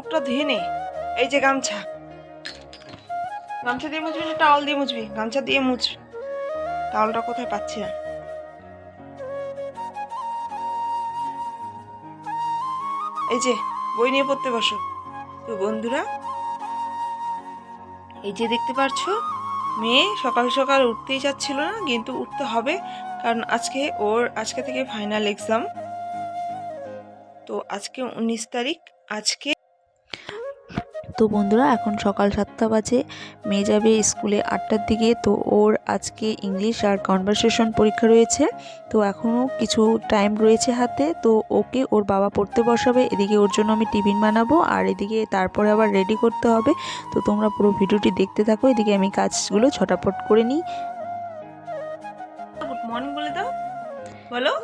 মুখটা ধুয়ে নে। এই যে গামছা, গামছা দিয়ে মুছবি না টাওয়াল দিয়ে মুছবি? গামছা দিয়ে মুছ। টাওয়ালটা কোথায় পাচ্ছি না। এই যে বই নিয়ে পড়তে বসো। তো বন্ধুরা, এই যে দেখতে পাচ্ছ, মেয়ে সকাল সকাল উঠতেই চাচ্ছিল না, কিন্তু উঠতে হবে, কারণ আজকে থেকে ফাইনাল এক্সাম। তো আজকে 19 তারিখ। আজকে তো বন্ধুরা, এখন সকাল 7টা বাজে। মেয়ে যাবে স্কুলে 8টার দিকে। তো ওর আজকে ইংলিশ আর কনভারসেশন পরীক্ষা রয়েছে। তো এখনও কিছু টাইম রয়েছে হাতে। তো ওকে ওর বাবা পড়তে বসাবে, এদিকে ওর জন্য আমি টিফিন বানাবো, আর এদিকে তারপরে আবার রেডি করতে হবে। তো তোমরা পুরো ভিডিওটি দেখতে থাকো। এদিকে আমি কাজগুলো ঝটাপট করে নিই। গুড মর্নিং বলে দাও, বলো।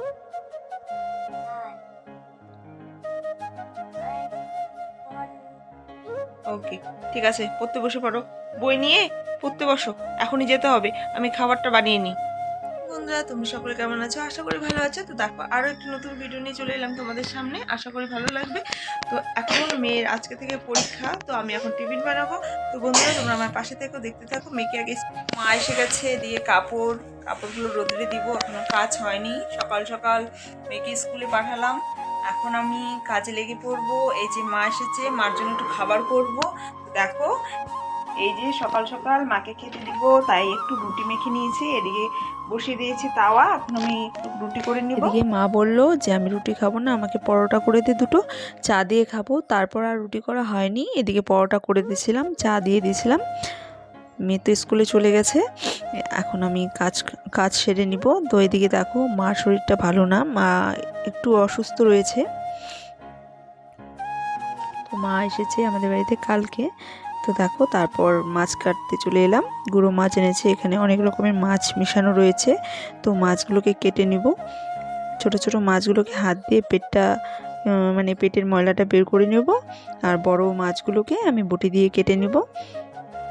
ওকে, ঠিক আছে, পড়তে বসে পড়ো। বই নিয়ে পড়তে বসো, এখনই যেতে হবে। আমি খাবারটা বানিয়ে নিই। বন্ধুরা, তুমি সকলে কেমন আছো? আশা করি ভালো আছো। তো দেখো, আরও একটি নতুন ভিডিও নিয়ে চলে এলাম তোমাদের সামনে। আশা করি ভালো লাগবে। তো এখন মেয়ের আজকে থেকে পরীক্ষা, তো আমি এখন টিফিন বানাবো। তো বন্ধুরা, তোমরা আমার পাশে থেকো, দেখতে থাকো। মেয়েকে আগে মা এসে গেছে, দিয়ে কাপড়গুলো রোদ্রে দিব। এখনো কাজ হয়নি। সকাল সকাল মেয়েকে স্কুলে পাঠালাম। এখন আমি কাজে লেগে পড়বো। এই যে মা এসেছে, মার জন্য একটু খাবার করবো। দেখো, এই যে সকাল সকাল মাকে খেতে দিব, তাই একটু রুটি মেখে নিয়েছি। এদিকে বসিয়ে দিয়েছি তাওয়া, এখন আমি একটু রুটি করে নিব। এদিকে মা বলল যে আমি রুটি খাবো না, আমাকে পরোটা করে দে দুটো, চা দিয়ে খাবো। তারপর আর রুটি করা হয়নি। এদিকে পরোটা করে দিয়েছিলাম, চা দিয়ে দিয়েছিলাম। মেয়ে তো স্কুলে চলে গেছে। এখন আমি কাজ সেরে নিব। তো এদিকে দেখো, মার শরীরটা ভালো না, মা একটু অসুস্থ রয়েছে। তো মা এসেছে আমাদের বাড়িতে কালকে। তো দেখো, তারপর মাছ কাটতে চলে এলাম। গুঁড়ো মাছ এনেছে, এখানে অনেক রকমের মাছ মিশানো রয়েছে। তো মাছগুলোকে কেটে নিব। ছোট ছোট মাছগুলোকে হাত দিয়ে মানে পেটের ময়লাটা বের করে নেব। আর বড় মাছগুলোকে আমি বটি দিয়ে কেটে নেব।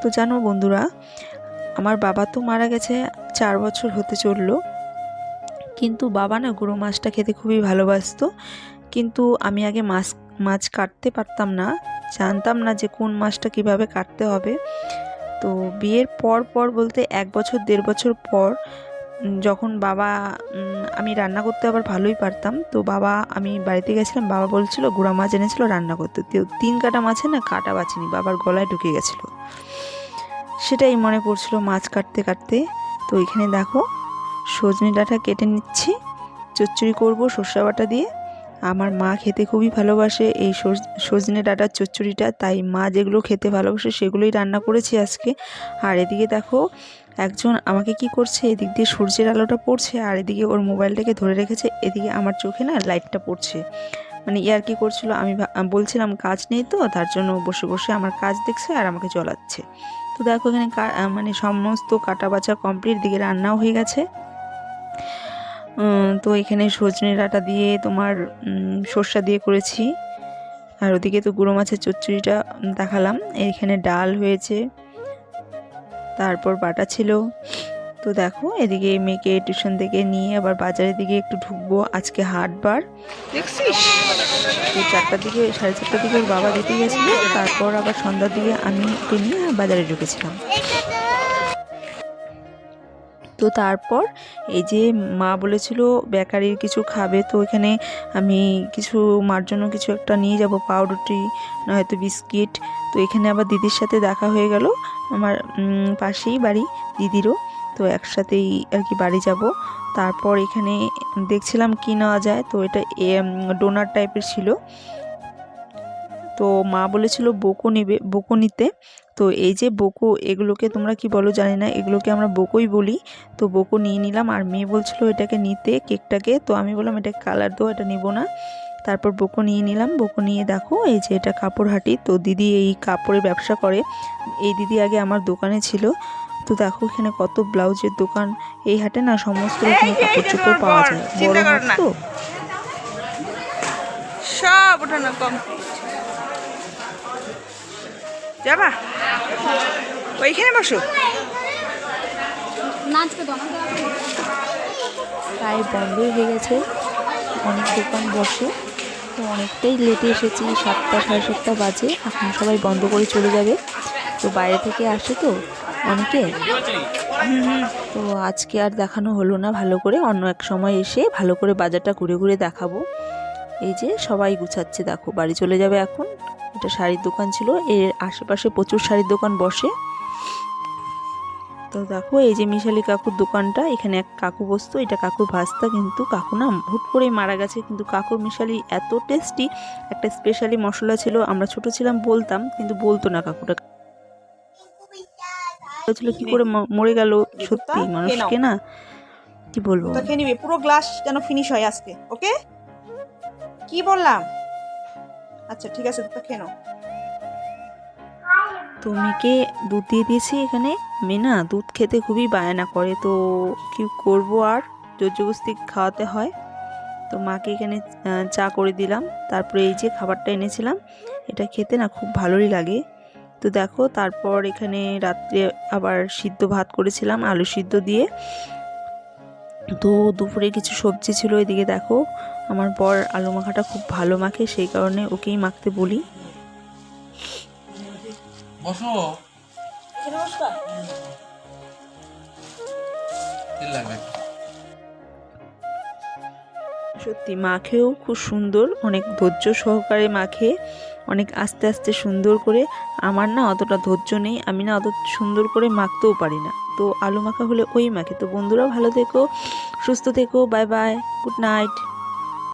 তো জানো বন্ধুরা, আমার বাবা তো মারা গেছে 4 বছর হতে চললো। কিন্তু বাবা না গুঁড়ো মাছটা খেতে খুবই ভালোবাসতো। কিন্তু আমি আগে মাছ কাটতে পারতাম না, জানতাম না যে কোন মাছটা কিভাবে কাটতে হবে। তো বিয়ের পর বলতে 1 বছর 1.5 বছর পর, যখন আমি রান্না করতে আবার ভালোই পারতাম। তো আমি বাড়িতে গেছিলাম, বাবা বলছিল গুঁড়া মাছ এনেছিল রান্না করতে। তো 3 কাটা মাছে না কাটা বাছিনি, বাবার গলায় ঢুকে গেছিলো। সেটাই মনে পড়ছিল মাছ কাটতে কাটতে। তো এখানে দেখো, সজনে ডাঁটা কেটে নিচ্ছি, চচ্চড়ি করব সর্ষে বাটা দিয়ে। আমার মা খেতে খুবই ভালোবাসে এই সজনে ডাঁটার চচ্চড়িটা, তাই মা যেগুলো খেতে ভালোবাসে সেগুলোই রান্না করেছি আজকে। আর এদিকে দেখো, একজন আমাকে কি করছে, এদিক দিয়ে সূর্যের আলোটা পড়ছে, আর এদিকে ওর মোবাইলটাকে ধরে রেখেছে। এদিকে আমার চোখে না লাইটটা পড়ছে, মানে কি করছিল। আমি বলছিলাম কাজ নেই, তো তার জন্য বসে বসে আমার কাজ দেখছে আর আমাকে জ্বলাচ্ছে। তো দেখো, এখানে মানে সমস্ত কাটা বাছা কমপ্লিট, দিকে রান্নাও হয়ে গেছে। তো এখানে সজনে ডাঁটা দিয়ে তোমার সর্ষা দিয়ে করেছি। আর ওদিকে তো গুঁড়ো মাছের চচ্চড়িটা দেখালাম। এখানে ডাল হয়েছে, তারপর বাটা ছিল। তো দেখো, এদিকে মেয়েকে টিউশন থেকে নিয়ে আবার বাজারের দিকে একটু ঢুকবো, আজকে হাটবার দেখছিস? তো 4টার দিকে 4:30টার দিকে ওর বাবা দিতে গেছিলো। তারপর আবার সন্ধ্যার দিকে আমি ওকে নিয়ে বাজারে ঢুকেছিলাম। তো তারপর এই যে মা বলেছিল বেকারির কিছু খাবে, তো এখানে আমি কিছু মার জন্য কিছু একটা নিয়ে যাব, পাউরুটি নয়তো বিস্কিট। তো এখানে আবার দিদির সাথে দেখা হয়ে গেল, আমার পাশেই বাড়ি দিদিরও। তো একসাথেই আর কি বাড়ি যাব। তারপর এখানে দেখছিলাম কি নেওয়া যায়। তো এটা ডোনার টাইপের ছিল। তো মা বলেছিল বোকো নিতে। তো এই যে বোকো, এগুলোকে তোমরা কি বলো জানি না, এগুলোকে আমরা বোকোই বলি। তো বোকো নিয়ে নিলাম। আর মেয়ে বলছিল এটাকে নিতে, কেকটাকে। তো আমি বললাম এটা কালার দো, এটা নিব না। তারপর বোকো নিয়ে নিলাম। বোকো নিয়ে দেখো, এই যে এটা কাপড় হাঁটি। তো দিদি এই কাপড়ের ব্যবসা করে। এই দিদি আগে আমার দোকানে ছিল। তো দেখো, এখানে কত ব্লাউজের দোকান। এই হাটে না সমস্ত রকমের কাপড় চোপড় পাওয়া যায়, বড় হাট তো। সব ওঠানো কমপ্লিট। যাবা ওইখানে বসো। প্রায় বন্ধই হয়ে গেছে, অনেক দোকান বসে। তো অনেকটাই লেটে এসেছি, 7টা সাড়ে 7টা বাজে। এখন সবাই বন্ধ করে চলে যাবে, তো বাইরে থেকে আসে তো অনেকে। তো আজকে আর দেখানো হলো না ভালো করে, অন্য এক সময় এসে ভালো করে বাজারটা ঘুরে ঘুরে দেখাবো। এই যে সবাই গুছাচ্ছে, দেখো বাড়ি চলে যাবে এখন। এটা শাড়ির দোকান ছিল, এর আশেপাশে প্রচুর শাড়ির দোকান বসে। তো দেখো এই যে মিশালি কাকুর দোকানটা, এখানে এক কাকু বসতো, এটা কাকুর ভাস্তা, কিন্তু কাকু না হুট করেই মারা গেছে। কিন্তু কাকুর মিশালি এত টেস্টি, একটা স্পেশালি মশলা ছিল, আমরা ছোট ছিলাম বলতাম, কিন্তু বলতো না কাকুটা। ছিল কি করে মরে গেল, সত্যি মানুষকে না কি বলবো। তো খেয়ে নিবে, পুরো গ্লাস যেন ফিনিশ হয় আজকে, ওকে? কি বললাম? আচ্ছা ঠিক আছে, তো খেয়ে নাও। তো মেয়েকে দুধ দিয়ে দিয়েছি এখানে। মেয়ে না দুধ খেতে খুবই বায়না করে, তো কি করব আর, জোর জবরদস্তি খাওয়াতে হয়। তো মাকে এখানে চা করে দিলাম, তারপরে এই যে খাবারটা এনেছিলাম, এটা খেতে না খুব ভালোই লাগে। তো দেখো তারপর এখানে রাত্রে আবার সিদ্ধ ভাত করেছিলাম আলু সিদ্ধ দিয়ে। তো দুপুরে কিছু সবজি ছিল, এদিকে দেখো আমার বর আলু মাখাটা খুব ভালো মাখে, সেই কারণে ওকেই মাখতে বলি। বসো সত্যি মাখেও খুব সুন্দর, অনেক ধৈর্য সহকারে মাখে, অনেক আস্তে আস্তে সুন্দর করে। আমার না অতটা ধৈর্য নেই, আমি না অত সুন্দর করে মাখতেও পারি না। তো আলু মাখা হলে ওই মাখে। তো বন্ধুরা ভালো থেকো, সুস্থ থেকো, বাই বাই, গুড নাইট।